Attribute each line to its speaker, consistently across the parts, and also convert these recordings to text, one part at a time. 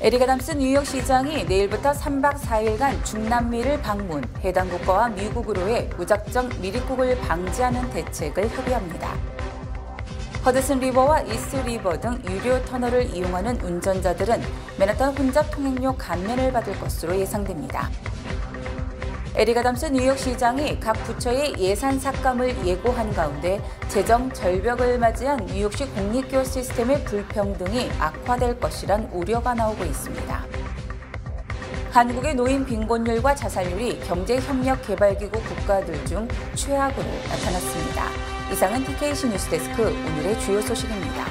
Speaker 1: 에릭 애담스 뉴욕시장이 내일부터 3박 4일간 중남미를 방문, 해당 국가와 미국으로의 무작정 미입국을 방지하는 대책을 협의합니다. 허드슨 리버와 이스트 리버 등 유료 터널을 이용하는 운전자들은 맨하탄 혼잡 통행료 감면을 받을 것으로 예상됩니다. 에릭 애담스 뉴욕시장이 각 부처의 예산 삭감을 예고한 가운데 재정 절벽을 맞이한 뉴욕시 공립교육 시스템의 불평등이 악화될 것이란 우려가 나오고 있습니다. 한국의 노인 빈곤율과 자살률이 경제협력개발기구 국가들 중 최악으로 나타났습니다. 이상은 TKC 뉴스데스크 오늘의 주요 소식입니다.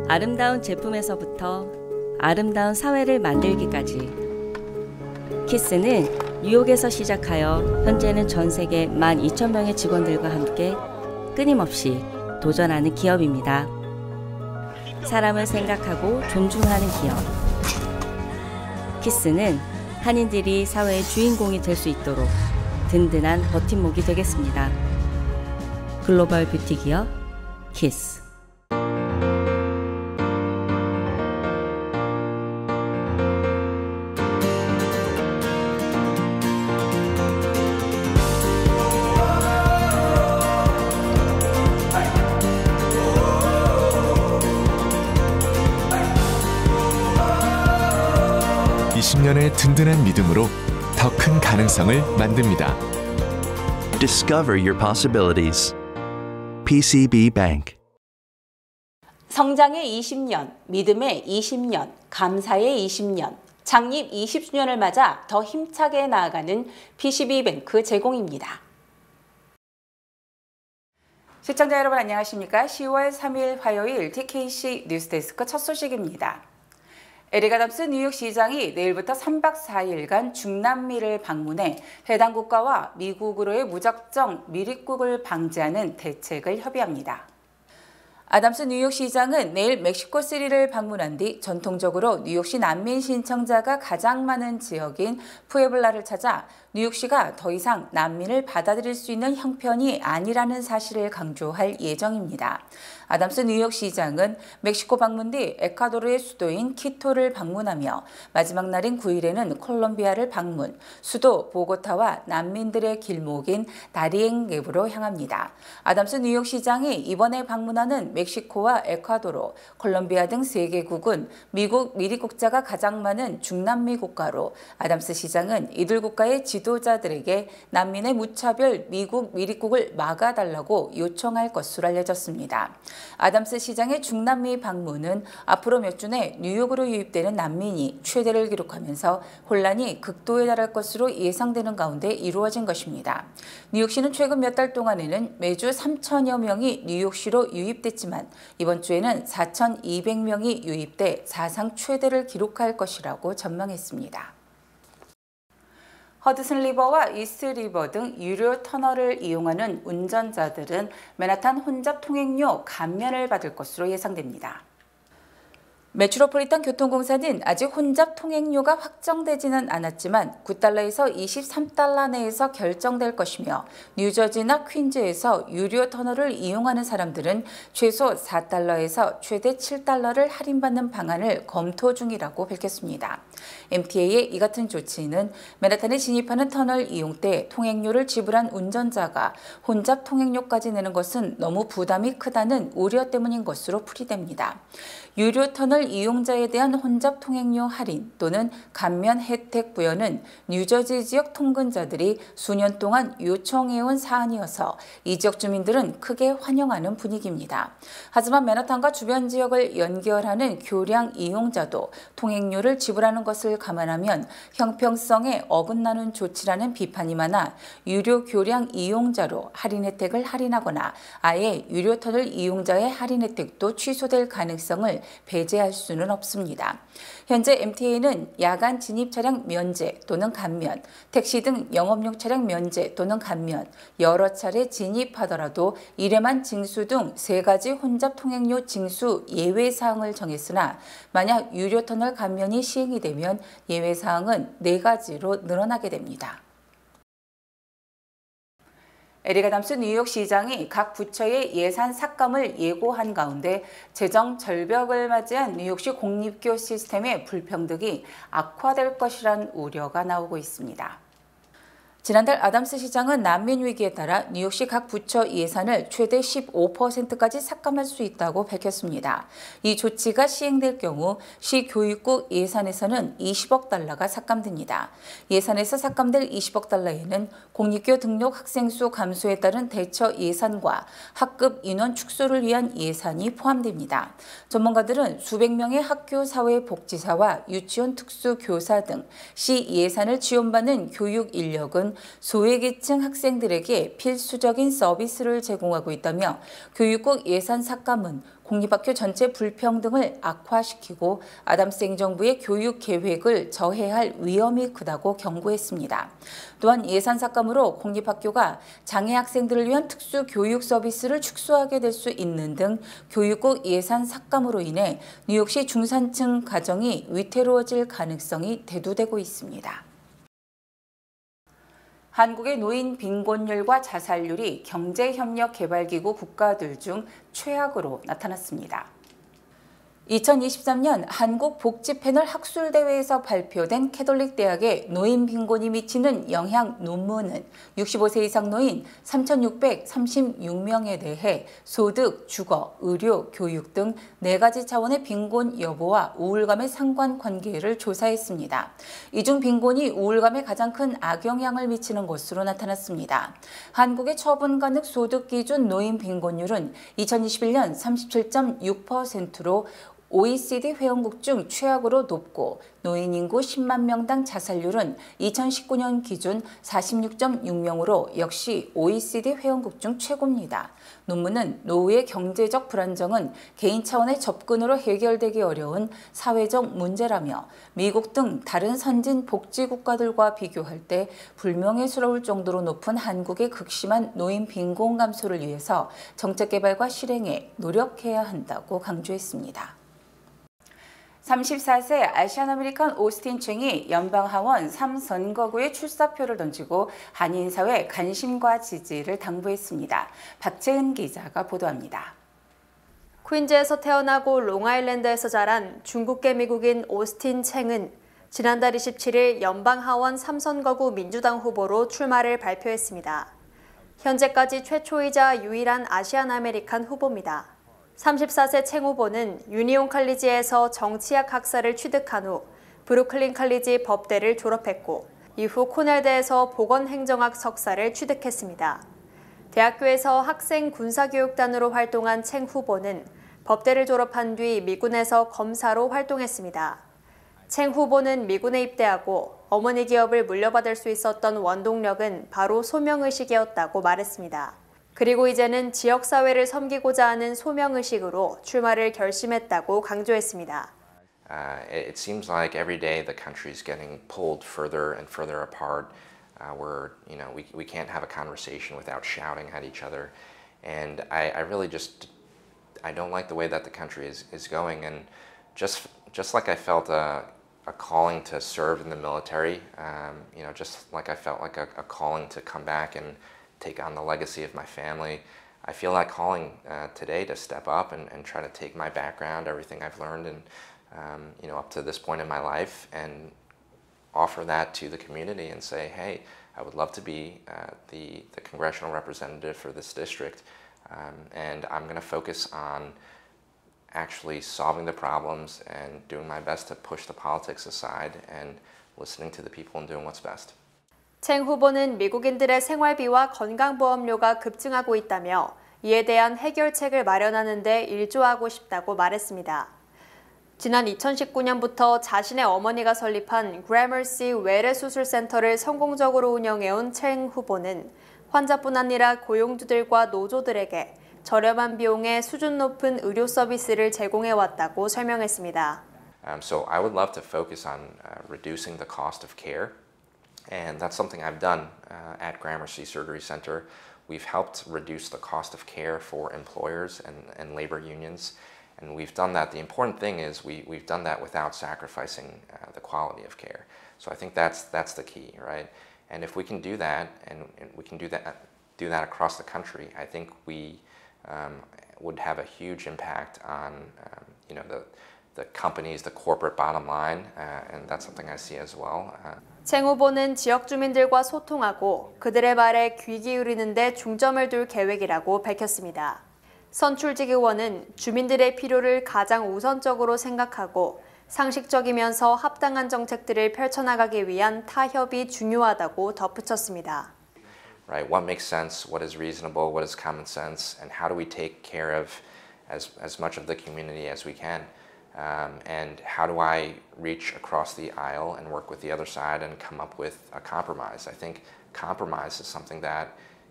Speaker 2: 아름다운 제품에서부터 아름다운 사회를 만들기까지 키스는 뉴욕에서 시작하여 현재는 전 세계 12,000명의 직원들과 함께 끊임없이 도전하는 기업입니다. 사람을 생각하고 존중하는 기업. 키스는 한인들이 사회의 주인공이 될 수 있도록 든든한 버팀목이 되겠습니다. 글로벌 뷰티 기업 키스.
Speaker 3: 20년의 든든한 믿음으로 더 큰 가능성을 만듭니다.
Speaker 4: Discover your possibilities. PCB Bank.
Speaker 1: 성장의 20년, 믿음의 20년, 감사의 20년, 창립 20주년을 맞아 더 힘차게 나아가는 PCB뱅크 제공입니다. 시청자 여러분 안녕하십니까? 10월 3일 화요일 TKC 뉴스데스크 첫 소식입니다. 에릭 애담스 뉴욕시장이 내일부터 3박 4일간 중남미를 방문해 해당 국가와 미국으로의 무작정 밀입국을 방지하는 대책을 협의합니다. 애담스 뉴욕시장은 내일 멕시코시티를 방문한 뒤 전통적으로 뉴욕시 난민 신청자가 가장 많은 지역인 푸에블라를 찾아 뉴욕시가 더 이상 난민을 받아들일 수 있는 형편이 아니라는 사실을 강조할 예정입니다. 애담스 뉴욕시장은 멕시코 방문 뒤 에콰도르의 수도인 키토를 방문하며 마지막 날인 9일에는 콜롬비아를 방문, 수도 보고타와 난민들의 길목인 다리엥geb으로 향합니다. 애담스 뉴욕시장이 이번에 방문하는 멕시코와 에콰도르, 콜롬비아 등 3개국은 미국 밀입국자가 가장 많은 중남미 국가로 애담스 시장은 이들 국가의 지도자들에게 난민의 무차별 미국 밀입국을 막아달라고 요청할 것으로 알려졌습니다. 애담스 시장의 중남미 방문은 앞으로 몇 주 내 뉴욕으로 유입되는 난민이 최대를 기록하면서 혼란이 극도에 달할 것으로 예상되는 가운데 이루어진 것입니다. 뉴욕시는 최근 몇 달 동안에는 매주 3,000여 명이 뉴욕시로 유입됐지만 이번 주에는 4,200명이 유입돼 사상 최대를 기록할 것이라고 전망했습니다. 허드슨 리버와 이스트 리버 등 유료 터널을 이용하는 운전자들은 맨하탄 혼잡 통행료 감면을 받을 것으로 예상됩니다. 메트로폴리탄 교통공사는 아직 혼잡 통행료가 확정되지는 않았지만 9달러에서 23달러 내에서 결정될 것이며 뉴저지나 퀸즈에서 유료 터널을 이용하는 사람들은 최소 4달러에서 최대 7달러를 할인받는 방안을 검토 중이라고 밝혔습니다. MTA의 이 같은 조치는 맨하탄에 진입하는 터널 이용 때 통행료를 지불한 운전자가 혼잡 통행료까지 내는 것은 너무 부담이 크다는 우려 때문인 것으로 풀이됩니다. 유료 터널 이용자에 대한 혼잡 통행료 할인 또는 감면 혜택 부여는 뉴저지 지역 통근자들이 수년 동안 요청해온 사안이어서 이 지역 주민들은 크게 환영하는 분위기입니다. 하지만 맨하탄과 주변 지역을 연결하는 교량 이용자도 통행료를 지불하는 것을 감안하면 형평성에 어긋나는 조치라는 비판이 많아 유료 교량 이용자로 할인 혜택을 할인하거나 아예 유료 터널 이용자의 할인 혜택도 취소될 가능성을 배제할 수는 없습니다. 현재 MTA는 야간 진입 차량 면제 또는 감면, 택시 등 영업용 차량 면제 또는 감면, 여러 차례 진입하더라도 1회만 징수 등 3가지 혼잡 통행료 징수 예외 사항을 정했으나 만약 유료 터널 감면이 시행이 되면 예외 사항은 4가지로 늘어나게 됩니다. 에릭 애덤스 뉴욕시장이 각 부처의 예산 삭감을 예고한 가운데 재정 절벽을 맞이한 뉴욕시 공립교 시스템의 불평등이 악화될 것이란 우려가 나오고 있습니다. 지난달 아담스 시장은 난민 위기에 따라 뉴욕시 각 부처 예산을 최대 15%까지 삭감할 수 있다고 밝혔습니다. 이 조치가 시행될 경우 시 교육국 예산에서는 20억 달러가 삭감됩니다. 예산에서 삭감될 20억 달러에는 공립교 등록 학생 수 감소에 따른 대처 예산과 학급 인원 축소를 위한 예산이 포함됩니다. 전문가들은 수백 명의 학교 사회복지사와 유치원 특수교사 등 시 예산을 지원받는 교육 인력은 소외계층 학생들에게 필수적인 서비스를 제공하고 있다며 교육국 예산 삭감은 공립학교 전체 불평등을 악화시키고 아담스 행정부의 교육 계획을 저해할 위험이 크다고 경고했습니다. 또한 예산 삭감으로 공립학교가 장애 학생들을 위한 특수 교육 서비스를 축소하게 될 수 있는 등 교육국 예산 삭감으로 인해 뉴욕시 중산층 가정이 위태로워질 가능성이 대두되고 있습니다. 한국의 노인 빈곤율과 자살률이 경제협력개발기구 국가들 중 최악으로 나타났습니다. 2023년 한국복지패널 학술대회에서 발표된 캐톨릭 대학의 노인 빈곤이 미치는 영향 논문은 65세 이상 노인 3,636명에 대해 소득, 주거, 의료, 교육 등 4가지 차원의 빈곤 여부와 우울감의 상관관계를 조사했습니다. 이 중 빈곤이 우울감에 가장 큰 악영향을 미치는 것으로 나타났습니다. 한국의 처분 가능 소득 기준 노인 빈곤율은 2021년 37.6%로 OECD 회원국 중 최악으로 높고 노인 인구 10만 명당 자살률은 2019년 기준 46.6명으로 역시 OECD 회원국 중 최고입니다. 논문은 노후의 경제적 불안정은 개인 차원의 접근으로 해결되기 어려운 사회적 문제라며 미국 등 다른 선진 복지 국가들과 비교할 때 불명예스러울 정도로 높은 한국의 극심한 노인 빈곤 감소를 위해서 정책 개발과 실행에 노력해야 한다고 강조했습니다. 34세 아시안 아메리칸 오스틴 챙이 연방하원 3선거구에 출사표를 던지고 한인사회 관심과 지지를 당부했습니다. 박채은 기자가 보도합니다.
Speaker 5: 퀸즈에서 태어나고 롱아일랜드에서 자란 중국계 미국인 오스틴 챙은 지난달 27일 연방하원 3선거구 민주당 후보로 출마를 발표했습니다. 현재까지 최초이자 유일한 아시안 아메리칸 후보입니다. 34세 챙 후보는 유니온 칼리지에서 정치학 학사를 취득한 후 브루클린 칼리지 법대를 졸업했고 이후 코넬대에서 보건행정학 석사를 취득했습니다. 대학교에서 학생 군사교육단으로 활동한 챙 후보는 법대를 졸업한 뒤 미군에서 검사로 활동했습니다. 챙 후보는 미군에 입대하고 어머니 기업을 물려받을 수 있었던 원동력은 바로 소명의식이었다고 말했습니다. 그리고 이제는 지역사회를 섬기고자 하는 소명의식으로 출마를 결심했다고 강조했습니다.
Speaker 6: It seems like every day the country is getting pulled further and further apart. Where we can't have a conversation without shouting at each other, and I really I don't like the way that the country is going, and just like I felt a calling to serve in the military, just like I felt like a calling to come back and take on the legacy of my family. I feel like calling today to step up and try to take my background, everything I've learned, and up to this point in my life, and offer that to the community and say, hey, I would love to be the congressional representative for this district, and I'm going to focus on actually solving the problems and doing my best to push the politics aside and listening to the people and doing what's best.
Speaker 5: 챙 후보는 미국인들의 생활비와 건강보험료가 급증하고 있다며 이에 대한 해결책을 마련하는 데 일조하고 싶다고 말했습니다. 지난 2019년부터 자신의 어머니가 설립한 그래머시 외래수술센터를 성공적으로 운영해온 챙 후보는 환자뿐 아니라 고용주들과 노조들에게 저렴한 비용에 수준 높은 의료 서비스를 제공해왔다고 설명했습니다.
Speaker 6: So I would love to focus on reducing the cost of care. And that's something I've done at Gramercy Surgery Center. We've helped reduce the cost of care for employers and labor unions. And we've done that. The important thing is we've done that without sacrificing the quality of care. So I think that's the key, right? And if we can do that, and we can do that do that across the country, I think we would have a huge impact on the companies, the corporate bottom line, and that's something I see as well.
Speaker 5: 챙 후보는 지역 주민들과 소통하고 그들의 말에 귀 기울이는 데 중점을 둘 계획이라고 밝혔습니다. 선출직 의원은 주민들의 필요를 가장 우선적으로 생각하고 상식적이면서 합당한 정책들을 펼쳐나가기 위한 타협이 중요하다고 덧붙였습니다.
Speaker 6: Right, what makes sense, what is reasonable, what is common sense, and how do we take care of as much of the community as we can? And how do I reach across the aisle and work with the other side and come up with a compromise? I think compromise is something that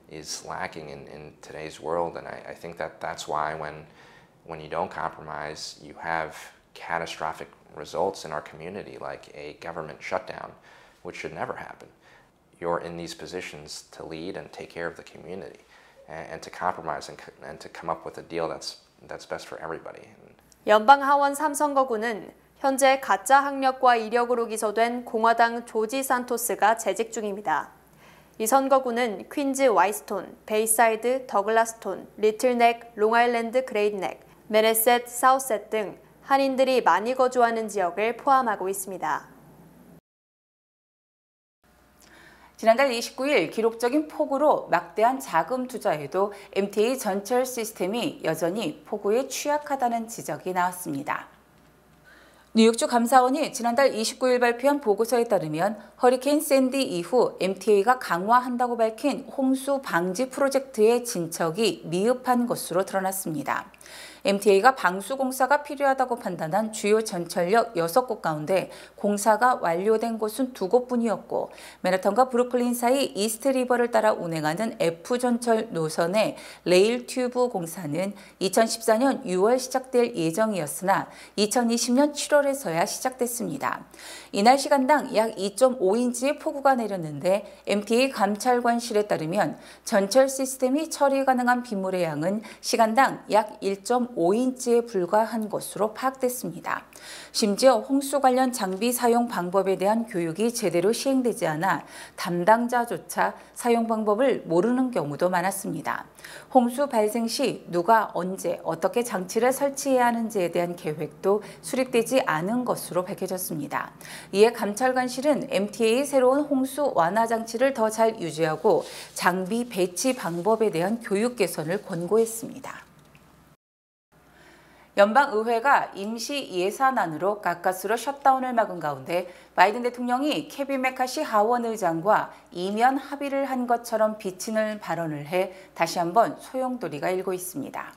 Speaker 6: is lacking in today's world, and I think that's why when you don't compromise, you have catastrophic results in our community, like a government shutdown, which should never happen. You're in these positions to lead and take care of the community, and to compromise and to come up with a deal that's best for everybody.
Speaker 5: 연방 하원 3선거구는 현재 가짜 학력과 이력으로 기소된 공화당 조지 산토스가 재직 중입니다. 이 선거구는 퀸즈 와이스톤, 베이사이드, 더글라스톤, 리틀넥, 롱아일랜드 그레이트넥, 메네셋, 사우셋 등 한인들이 많이 거주하는 지역을 포함하고 있습니다.
Speaker 1: 지난달 29일 기록적인 폭우로 막대한 자금 투자에도 MTA 전철 시스템이 여전히 폭우에 취약하다는 지적이 나왔습니다. 뉴욕주 감사원이 지난달 29일 발표한 보고서에 따르면 허리케인 샌디 이후 MTA가 강화한다고 밝힌 홍수 방지 프로젝트의 진척이 미흡한 것으로 드러났습니다. MTA가 방수 공사가 필요하다고 판단한 주요 전철역 6곳 가운데 공사가 완료된 곳은 2곳뿐이었고 맨하탄과 브루클린 사이 이스트 리버를 따라 운행하는 F전철 노선의 레일 튜브 공사는 2014년 6월 시작될 예정이었으나 2020년 7월에서야 시작됐습니다. 이날 시간당 약 2.5인치의 폭우가 내렸는데 MTA 감찰관실에 따르면 전철 시스템이 처리 가능한 빗물의 양은 시간당 약 1.5인치에 불과한 것으로 파악됐습니다. 심지어 홍수 관련 장비 사용 방법에 대한 교육이 제대로 시행되지 않아 담당자조차 사용 방법을 모르는 경우도 많았습니다. 홍수 발생 시 누가 언제 어떻게 장치를 설치해야 하는지에 대한 계획도 수립되지 않은 것으로 밝혀졌습니다. 이에 감찰관실은 MTA의 새로운 홍수 완화 장치를 더 잘 유지하고 장비 배치 방법에 대한 교육 개선을 권고했습니다. 연방의회가 임시 예산안으로 가까스로 셧다운을 막은 가운데 바이든 대통령이 케빈 메카시 하원 의장과 이면 합의를 한 것처럼 비치는 발언을 해 다시 한번 소용돌이가 일고 있습니다.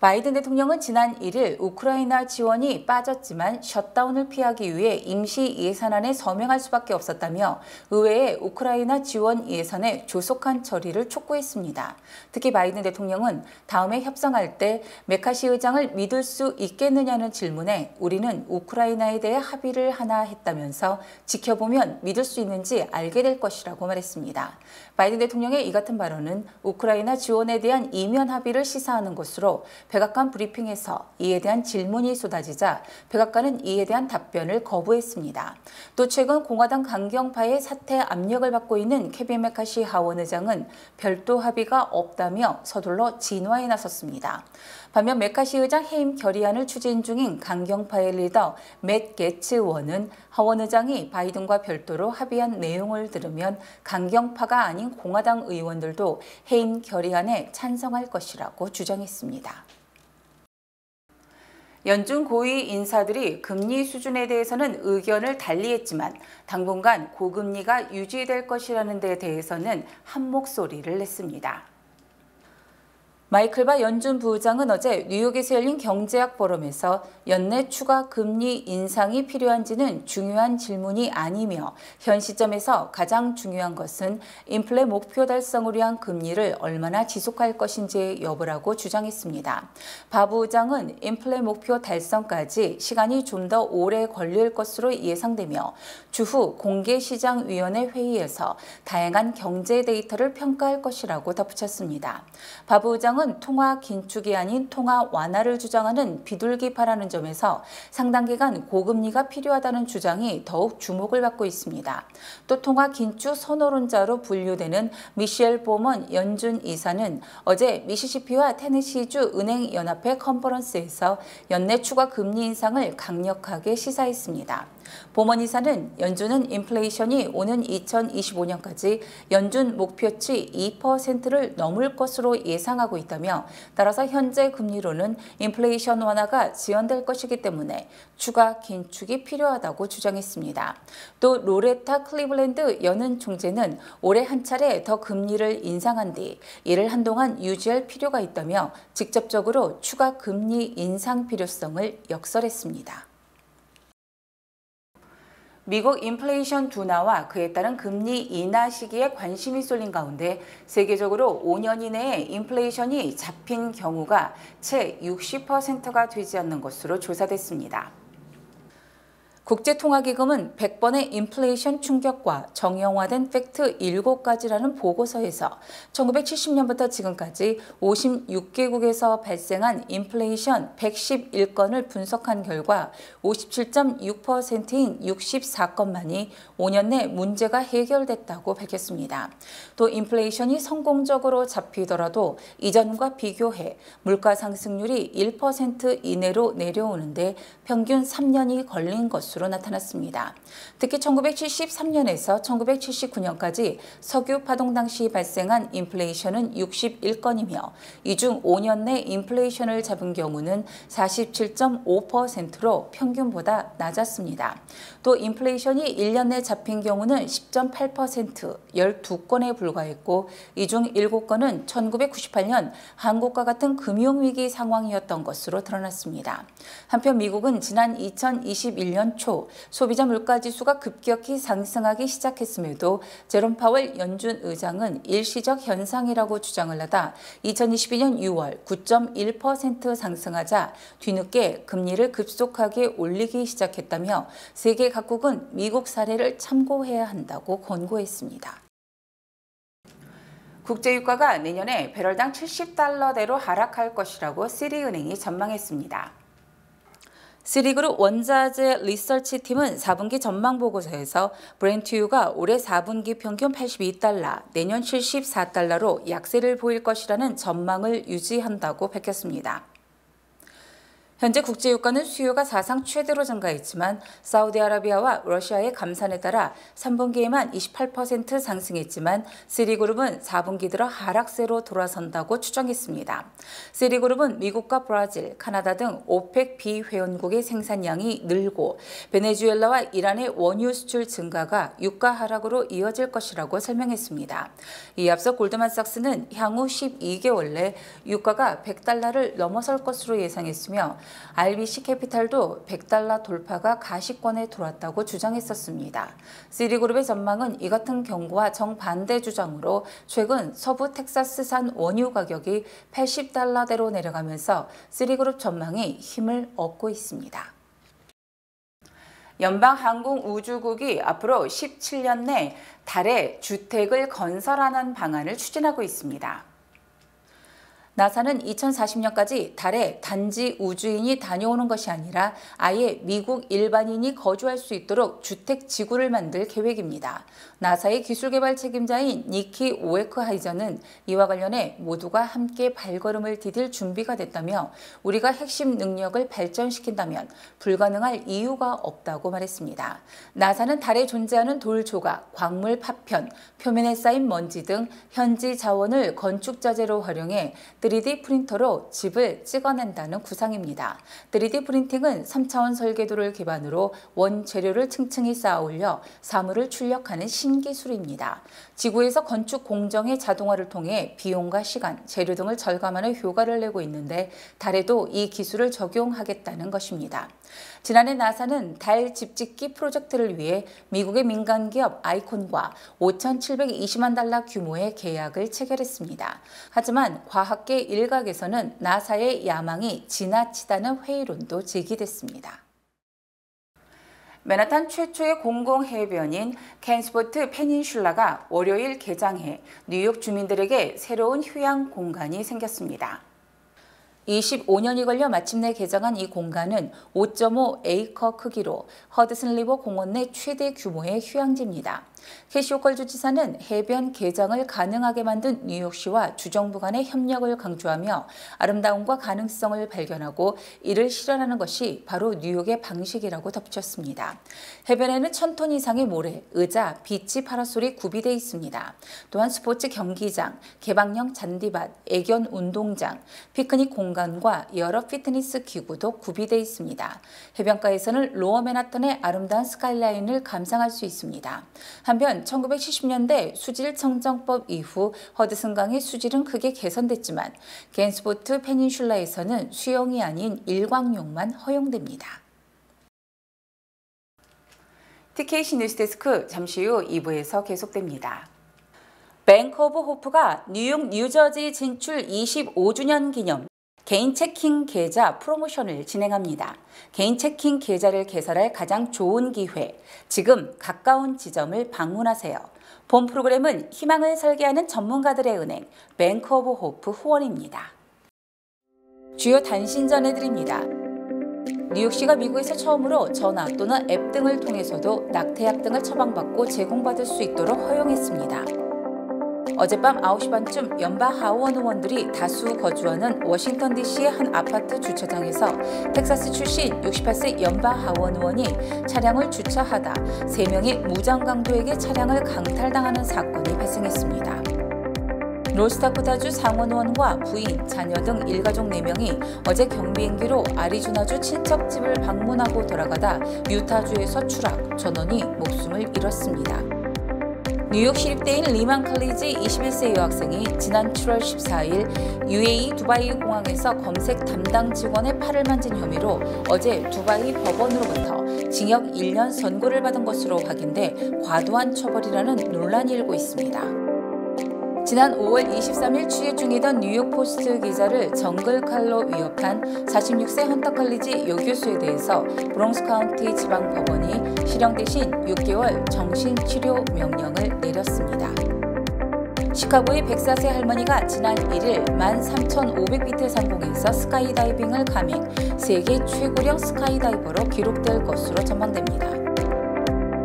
Speaker 1: 바이든 대통령은 지난 1일 우크라이나 지원이 빠졌지만 셧다운을 피하기 위해 임시 예산안에 서명할 수밖에 없었다며 의회에 우크라이나 지원 예산의 조속한 처리를 촉구했습니다. 특히 바이든 대통령은 다음에 협상할 때 메카시 의장을 믿을 수 있겠느냐는 질문에 우리는 우크라이나에 대해 합의를 하나 했다면서 지켜보면 믿을 수 있는지 알게 될 것이라고 말했습니다. 바이든 대통령의 이 같은 발언은 우크라이나 지원에 대한 이면 합의를 시사하는 것으로 백악관 브리핑에서 이에 대한 질문이 쏟아지자 백악관은 이에 대한 답변을 거부했습니다. 또 최근 공화당 강경파의 사퇴 압력을 받고 있는 케빈 메카시 하원 의장은 별도 합의가 없다며 서둘러 진화에 나섰습니다. 반면 메카시 의장 해임 결의안을 추진 중인 강경파의 리더 맷 게츠 의원은 하원 의장이 바이든과 별도로 합의한 내용을 들으면 강경파가 아닌 공화당 의원들도 해임 결의안에 찬성할 것이라고 주장했습니다. 연준 고위 인사들이 금리 수준에 대해서는 의견을 달리했지만 당분간 고금리가 유지될 것이라는 데 대해서는 한 목소리를 냈습니다. 마이클 바 연준 부의장은 어제 뉴욕에서 열린 경제학 포럼에서 연내 추가 금리 인상이 필요한지는 중요한 질문이 아니며 현 시점에서 가장 중요한 것은 인플레 목표 달성을 위한 금리를 얼마나 지속할 것인지의 여부라고 주장했습니다. 바 부의장은 인플레 목표 달성까지 시간이 좀 더 오래 걸릴 것으로 예상되며 주후 공개시장위원회 회의에서 다양한 경제 데이터를 평가할 것이라고 덧붙였습니다. 바 부의장은 일정은 통화 긴축이 아닌 통화 완화를 주장하는 비둘기파라는 점에서 상당 기간 고금리가 필요하다는 주장이 더욱 주목을 받고 있습니다. 또 통화 긴축 선호론자로 분류되는 미셸 보먼 연준 이사는 어제 미시시피와 테네시주 은행연합회 컨퍼런스에서 연내 추가 금리 인상을 강력하게 시사했습니다. 보먼 이사는 연준은 인플레이션이 오는 2025년까지 연준 목표치 2%를 넘을 것으로 예상하고 있다며 따라서 현재 금리로는 인플레이션 완화가 지연될 것이기 때문에 추가 긴축이 필요하다고 주장했습니다. 또 로레타 클리블랜드 연은 총재는 올해 한 차례 더 금리를 인상한 뒤 이를 한동안 유지할 필요가 있다며 직접적으로 추가 금리 인상 필요성을 역설했습니다. 미국 인플레이션 둔화와 그에 따른 금리 인하 시기에 관심이 쏠린 가운데 세계적으로 5년 이내에 인플레이션이 잡힌 경우가 채 60%가 되지 않는 것으로 조사됐습니다. 국제통화기금은 100번의 인플레이션 충격과 정형화된 팩트 7가지라는 보고서에서 1970년부터 지금까지 56개국에서 발생한 인플레이션 111건을 분석한 결과 57.6%인 64건만이 5년 내 문제가 해결됐다고 밝혔습니다. 또 인플레이션이 성공적으로 잡히더라도 이전과 비교해 물가 상승률이 1% 이내로 내려오는데 평균 3년이 걸린 것으로 나타났습니다. 특히 1973년에서 1979년까지 석유 파동 당시 발생한 인플레이션은 61건이며 이 중 5년 내 인플레이션을 잡은 경우는 47.5%로 평균보다 낮았습니다. 또 인플레이션이 1년 내 잡힌 경우는 10.8%, 12건에 불과했고 이 중 7건은 1998년 한국과 같은 금융위기 상황이었던 것으로 드러났습니다. 한편 미국은 지난 2021년 초 소비자 물가지수가 급격히 상승하기 시작했음에도 제롬 파월 연준 의장은 일시적 현상이라고 주장을 하다 2022년 6월 9.1% 상승하자 뒤늦게 금리를 급속하게 올리기 시작했다며 세계 각국은 미국 사례를 참고해야 한다고 권고했습니다. 국제유가가 내년에 배럴당 $70대로 하락할 것이라고 시리은행이 전망했습니다. 시리그룹 원자재 리서치 팀은 4분기 전망 보고서에서 브렌트유가 올해 4분기 평균 $82, 내년 $74로 약세를 보일 것이라는 전망을 유지한다고 밝혔습니다. 현재 국제유가는 수요가 사상 최대로 증가했지만 사우디아라비아와 러시아의 감산에 따라 3분기에만 28% 상승했지만 시리그룹은 4분기 들어 하락세로 돌아선다고 추정했습니다. 시리그룹은 미국과 브라질, 카나다 등 오펙 비회원국의 생산량이 늘고 베네수엘라와 이란의 원유 수출 증가가 유가 하락으로 이어질 것이라고 설명했습니다. 이에 앞서 골드만삭스는 향후 12개월 내 유가가 $100를 넘어설 것으로 예상했으며 RBC 캐피탈도 $100 돌파가 가시권에 들어왔다고 주장했었습니다. 시리그룹의 전망은 이 같은 경고와 정반대 주장으로 최근 서부 텍사스산 원유 가격이 $80대로 내려가면서 시리그룹 전망이 힘을 얻고 있습니다. 연방항공우주국이 앞으로 17년 내 달에 주택을 건설하는 방안을 추진하고 있습니다. 나사는 2040년까지 달에 단지 우주인이 다녀오는 것이 아니라 아예 미국 일반인이 거주할 수 있도록 주택 지구를 만들 계획입니다. 나사의 기술개발 책임자인 니키 오에크하이저는 이와 관련해 모두가 함께 발걸음을 디딜 준비가 됐다며 우리가 핵심 능력을 발전시킨다면 불가능할 이유가 없다고 말했습니다. 나사는 달에 존재하는 돌 조각, 광물 파편, 표면에 쌓인 먼지 등 현지 자원을 건축 자재로 활용해 3D 프린터로 집을 찍어낸다는 구상입니다. 3D 프린팅은 3차원 설계도를 기반으로 원재료를 층층이 쌓아 올려 사물을 출력하는 신기술입니다. 지구에서 건축 공정의 자동화를 통해 비용과 시간, 재료 등을 절감하는 효과를 내고 있는데 달에도 이 기술을 적용하겠다는 것입니다. 지난해 나사는 달 집짓기 프로젝트를 위해 미국의 민간기업 아이콘과 $5,720만 규모의 계약을 체결했습니다. 하지만 과학계 일각에서는 나사의 야망이 지나치다는 회의론도 제기됐습니다. 맨하탄 최초의 공공해변인 캔스포트 페닌슐라가 월요일 개장해 뉴욕 주민들에게 새로운 휴양 공간이 생겼습니다. 25년이 걸려 마침내 개장한 이 공간은 5.5에이커 크기로 허드슨 리버 공원 내 최대 규모의 휴양지입니다. 캐시 호컬 주지사는 해변 개장을 가능하게 만든 뉴욕시와 주정부 간의 협력을 강조하며 아름다움과 가능성을 발견하고 이를 실현하는 것이 바로 뉴욕의 방식이라고 덧붙였습니다. 해변에는 1000톤 이상의 모래, 의자, 비치 파라솔이 구비되어 있습니다. 또한 스포츠 경기장, 개방형 잔디밭, 애견 운동장, 피크닉 공간과 여러 피트니스 기구도 구비되어 있습니다. 해변가에서는 로어 맨하탄의 아름다운 스카이라인을 감상할 수 있습니다. 한편 1970년대 수질 청정법 이후 허드슨강의 수질은 크게 개선됐지만 캔스포트 페닌슐라에서는 수영이 아닌 일광욕만 허용됩니다. TKC 뉴스데스크 잠시 후 2부에서 계속됩니다. 뱅크 오브 호프가 뉴욕 뉴저지 진출 25주년 기념 개인 체킹 계좌 프로모션을 진행합니다. 개인 체킹 계좌를 개설할 가장 좋은 기회, 지금 가까운 지점을 방문하세요. 본 프로그램은 희망을 설계하는 전문가들의 은행, 뱅크 오브 호프 후원입니다. 주요 단신 전해드립니다. 뉴욕시가 미국에서 처음으로 전화 또는 앱 등을 통해서도 낙태약 등을 처방받고 제공받을 수 있도록 허용했습니다. 어젯밤 9시 반쯤 연방 하원 의원들이 다수 거주하는 워싱턴 DC의 한 아파트 주차장에서 텍사스 출신 68세 연방 하원 의원이 차량을 주차하다 3명의 무장강도에게 차량을 강탈당하는 사건이 발생했습니다. 노스다코타주 상원 의원과 부인, 자녀 등 일가족 4명이 어제 경비행기로 애리조나주 친척집을 방문하고 돌아가다 유타주에서 추락, 전원이 목숨을 잃었습니다. 뉴욕 시립대인 리만 칼리지 21세 여학생이 지난 7월 14일 UAE 두바이 공항에서 검색 담당 직원의 팔을 만진 혐의로 어제 두바이 법원으로부터 징역 1년 선고를 받은 것으로 확인돼 과도한 처벌이라는 논란이 일고 있습니다. 지난 5월 23일 취재 중이던 뉴욕포스트 기자를 정글칼로 위협한 46세 헌터 칼리지 여교수에 대해서 브롱스 카운티 지방법원이 실형 대신 6개월 정신치료 명령을 내렸습니다. 시카고의 104세 할머니가 지난 1일 13,500피트 상공에서 스카이다이빙을 감행, 세계 최고령 스카이다이버로 기록될 것으로 전망됩니다.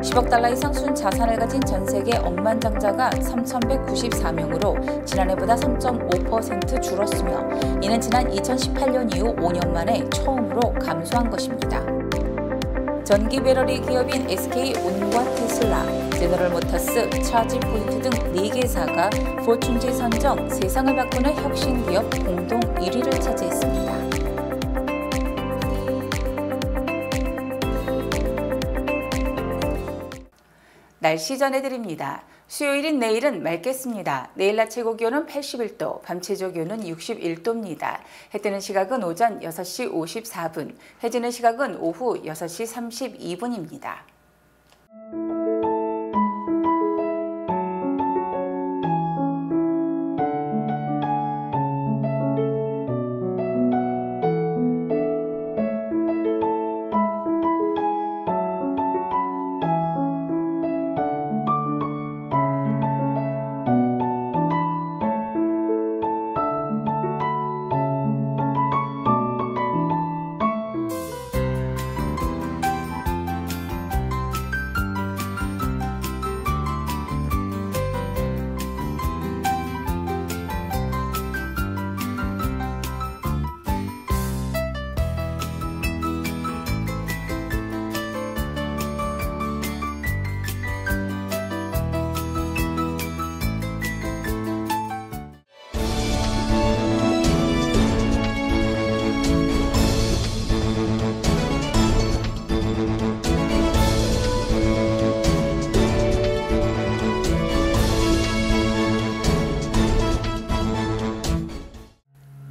Speaker 1: 10억 달러 이상 순자산을 가진 전 세계 억만장자가 3,194명으로 지난해보다 3.5% 줄었으며 이는 지난 2018년 이후 5년 만에 처음으로 감소한 것입니다. 전기 배터리 기업인 SK온과 테슬라, 제너럴모터스, 차지포인트 등 4개사가 포춘지 선정 세상을 바꾸는 혁신 기업 공동 1위를 차지했습니다. 날씨 전해드립니다. 수요일인 내일은 맑겠습니다. 내일 낮 최고 기온은 81도, 밤 최저 기온은 61도입니다. 해 뜨는 시각은 오전 6시 54분, 해 지는 시각은 오후 6시 32분입니다.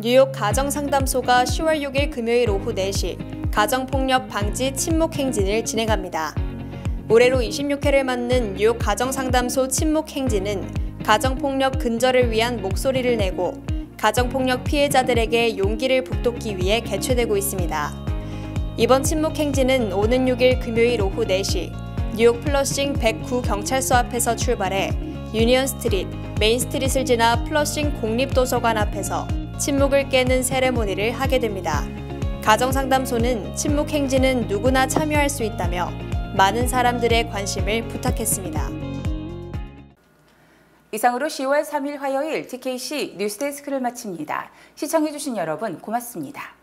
Speaker 5: 뉴욕 가정상담소가 10월 6일 금요일 오후 4시 가정폭력 방지 친목행진을 진행합니다. 올해로 26회를 맞는 뉴욕 가정상담소 친목행진은 가정폭력 근절을 위한 목소리를 내고 가정폭력 피해자들에게 용기를 북돋기 위해 개최되고 있습니다. 이번 침묵 행진은 오는 6일 금요일 오후 4시 뉴욕 플러싱 109 경찰서 앞에서 출발해 유니언 스트리트, 메인 스트릿을 지나 플러싱 공립도서관 앞에서 침묵을 깨는 세레모니를 하게 됩니다. 가정상담소는 침묵 행진은 누구나 참여할 수 있다며 많은 사람들의 관심을 부탁했습니다.
Speaker 1: 이상으로 10월 3일 화요일 TKC 뉴스데스크를 마칩니다. 시청해주신 여러분 고맙습니다.